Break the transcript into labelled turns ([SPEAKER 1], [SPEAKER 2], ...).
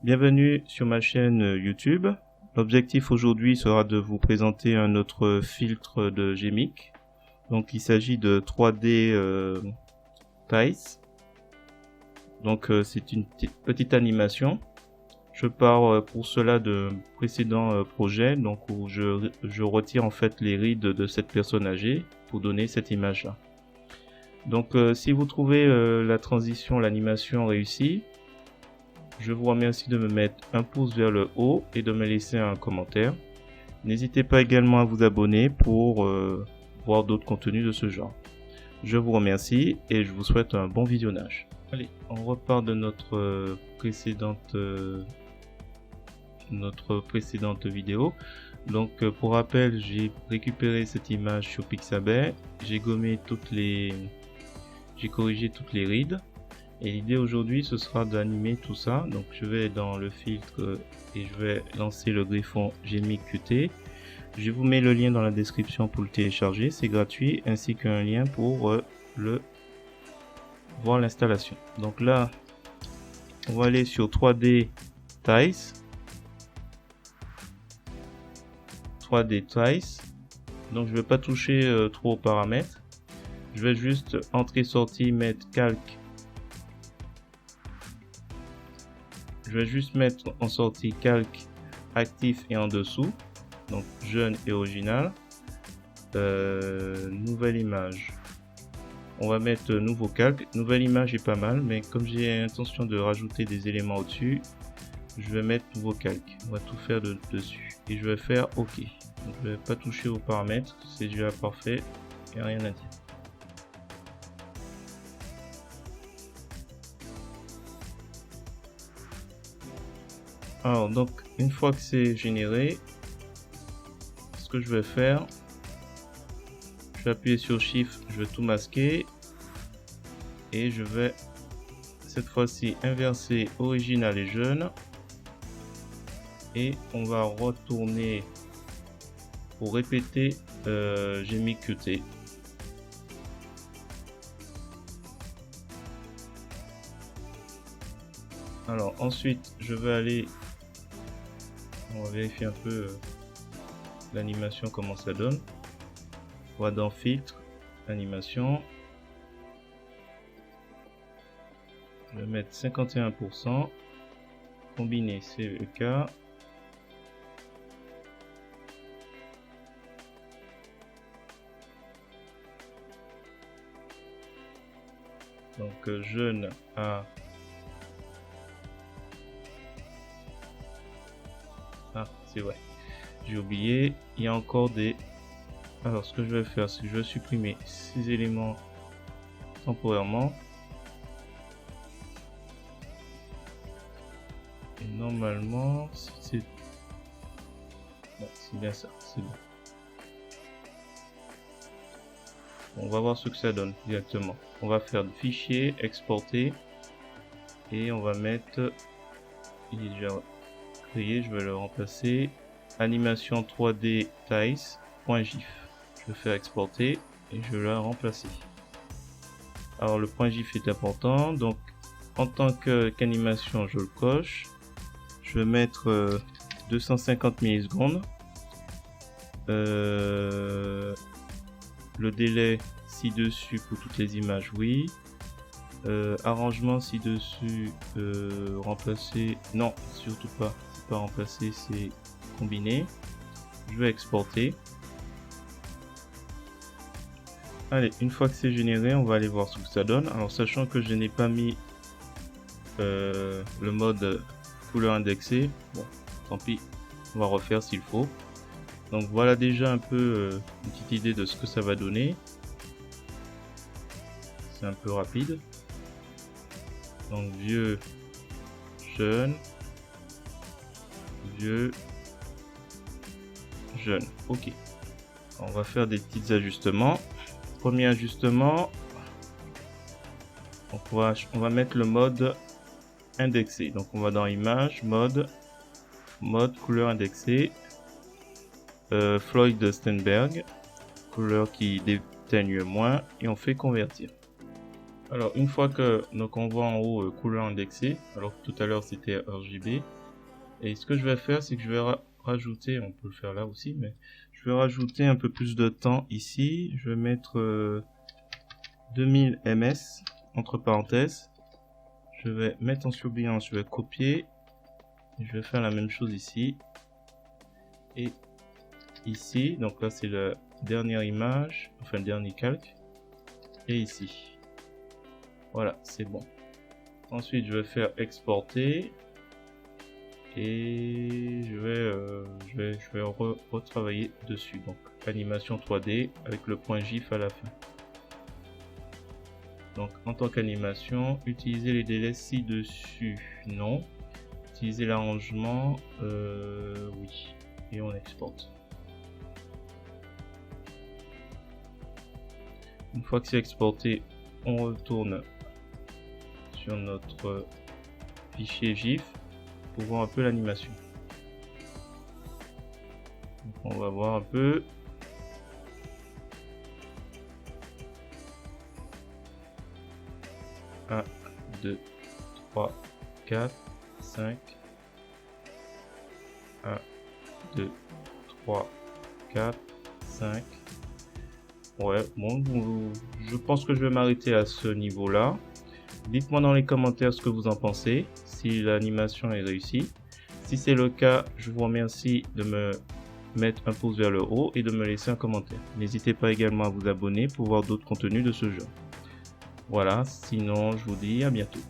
[SPEAKER 1] Bienvenue sur ma chaîne YouTube. L'objectif aujourd'hui sera de vous présenter un autre filtre de GMIC. Donc il s'agit de 3D Tiles. Donc c'est une petite animation. Je pars pour cela de précédents projets, donc où je retire en fait les rides de cette personne âgée pour donner cette image là. Donc si vous trouvez la transition, l'animation réussie, je vous remercie de me mettre un pouce vers le haut et de me laisser un commentaire. N'hésitez pas également à vous abonner pour voir d'autres contenus de ce genre. Je vous remercie et je vous souhaite un bon visionnage. Allez, on repart de notre précédente vidéo. Donc pour rappel, j'ai récupéré cette image sur Pixabay, j'ai corrigé toutes les rides. Et l'idée aujourd'hui, ce sera d'animer tout ça. Donc je vais dans le filtre et je vais lancer le griffon GMIC Qt. Je vous mets le lien dans la description pour le télécharger, c'est gratuit, ainsi qu'un lien pour voir l'installation. Donc là, on va aller sur 3D Tiles. 3D Tiles. Donc je ne vais pas toucher trop aux paramètres. Je vais juste entrée-sortie, mettre calque. Je vais juste mettre en sortie calque actif et en dessous. Donc jeune et original. Nouvelle image. On va mettre nouveau calque. Nouvelle image est pas mal, mais comme j'ai l'intention de rajouter des éléments au-dessus, je vais mettre nouveau calque. On va tout faire dessus. Et je vais faire OK. Donc, je vais pas toucher aux paramètres. C'est déjà parfait. Il n'y a rien à dire. Alors donc une fois que c'est généré, ce que je vais faire, je vais appuyer sur Shift, je vais tout masquer et je vais cette fois-ci inverser original et jeune et on va retourner pour répéter GMIC Qt. Alors ensuite je vais aller, on va vérifier un peu l'animation comment ça donne. On va dans filtre, animation, je vais mettre 51%, combiner CEK, donc jeune à c'est vrai, j'ai oublié, il y a encore des... Alors ce que je vais faire, c'est que je vais supprimer ces éléments temporairement. Et normalement, c'est bien ça, c'est bon. On va voir ce que ça donne directement. On va faire fichier, exporter, et on va mettre, il est déjà créé, je vais le remplacer, animation 3D tiles.gif. Je vais faire exporter et je vais la remplacer. Alors le point GIF est important, donc en tant qu'animation je le coche. Je vais mettre 250 millisecondes. Le délai ci-dessus pour toutes les images, oui. Arrangement ci-dessus, remplacer, non, surtout pas, c'est pas remplacer, c'est combiner. Je vais exporter. Allez, une fois que c'est généré, on va aller voir ce que ça donne. Alors sachant que je n'ai pas mis le mode couleur indexée, bon, tant pis, on va refaire s'il faut. Donc voilà déjà un peu une petite idée de ce que ça va donner. C'est un peu rapide. Donc vieux, jeune, vieux, jeune. Ok. On va faire des petits ajustements. Premier ajustement, on va mettre le mode indexé. Donc on va dans image, mode couleur indexée, Floyd Steinberg, couleur qui déteigne moins, et on fait convertir. Alors, une fois que on voit en haut couleur indexée, alors que tout à l'heure c'était RGB, et ce que je vais faire, c'est que je vais rajouter, on peut le faire là aussi, mais je vais rajouter un peu plus de temps ici. Je vais mettre 2000 ms entre parenthèses. Je vais mettre en surbrillance, je vais copier, et je vais faire la même chose ici et ici. Donc là c'est la dernière image, enfin le dernier calque, et ici. Voilà, c'est bon. Ensuite je vais faire exporter et je vais retravailler dessus. Donc animation 3D avec le point GIF à la fin. Donc en tant qu'animation, utiliser les délais ci-dessus, non. Utiliser l'arrangement, oui. Et on exporte. Une fois que c'est exporté, on retourne sur notre fichier GIF pour voir un peu l'animation. On va voir un peu. 1, 2, 3, 4, 5. 1, 2, 3, 4, 5. Ouais, bon, je pense que je vais m'arrêter à ce niveau-là. Dites-moi dans les commentaires ce que vous en pensez, si l'animation est réussie. Si c'est le cas, je vous remercie de me mettre un pouce vers le haut et de me laisser un commentaire. N'hésitez pas également à vous abonner pour voir d'autres contenus de ce genre. Voilà, sinon je vous dis à bientôt.